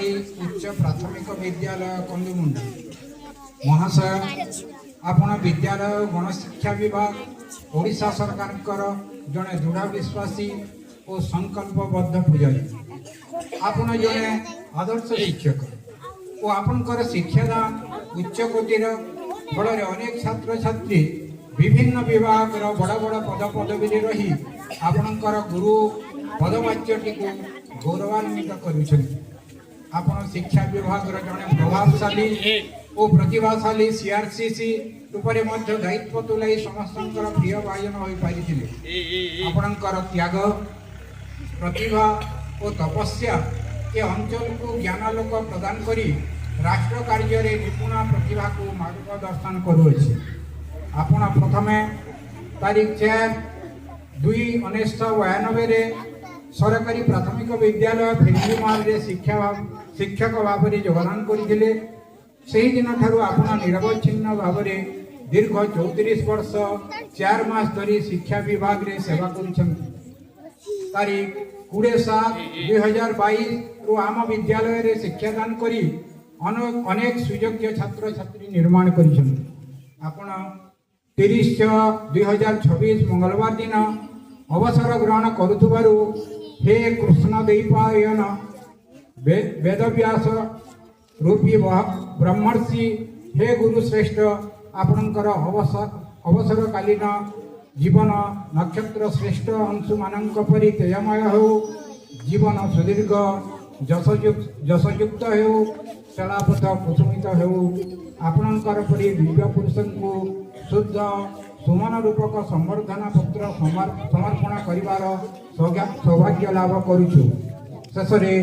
सरकारी उच्च प्राथमिक विद्यालय कंदुमुंडा महाशय आपण विद्यालय गणशिक्षा विभाग ओडिशा सरकार जड़े दृढ़ विश्वासी और संकल्पबद्ध पूजारी आपण जड़े आदर्श शिक्षक और आपणकर शिक्षादान उच्च कोटीर फल अनेक छात्र छात्री विभिन्न विभाग बड़ बड़ पद पदवी रही आपणकर गुरु पदवाच्यटी को गौरवान्वित कर शिक्षा विभाग जड़े प्रभावशाली और प्रतिभाशाली सीआरसीसी रूपरे दायित्व तुलाई समस्त प्रिय भाजन हो पारि आपणकर त्याग प्रतिभा और तपस्या के अंचल को ज्ञानालोक प्रदान करी राष्ट्र कार्य निपुण प्रतिभा को मार्गदर्शन करुअछि। आपण प्रथमे तारीख 4/2/1992 सरकारी प्राथमिक विद्यालय फिरंगीमाल शिक्षक भाव में योगदान करते से दिन ठारू आपण निरवच्छिन्न भाव में दीर्घ 34 वर्ष 4 मास धरी शिक्षा विभाग रे सेवा कर तारीख 20/7/2022 रु आम विद्यालय रे शिक्षादान करी अनेक सुयोग्य छात्र छात्री निर्माण कर 30/6/2026 मंगलवार दिन अवसर ग्रहण करुथुबारु हे कृष्ण दैपायन वेदव्यास रूपी ब्रह्मर्षि हे गुरुश्रेष्ठ आपणकर अवसरकालीन जीवन नक्षत्र श्रेष्ठ अंशु मानक परि तेजमय हो जीवन सुदीर्घ जसयुक्त हो चलापथ कुसुमित हो आपणकर परि दिव्य पुरुष को शुद्ध सुमन रूपक संवर्धना पत्र समर्पण करिवार सौभाग्य लाभ करुछु। शेषे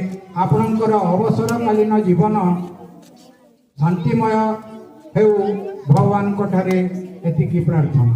आपणकर अवसरकालीन जीवन शांतिमय हेउ भगवान ठारे एतिकी प्रार्थना।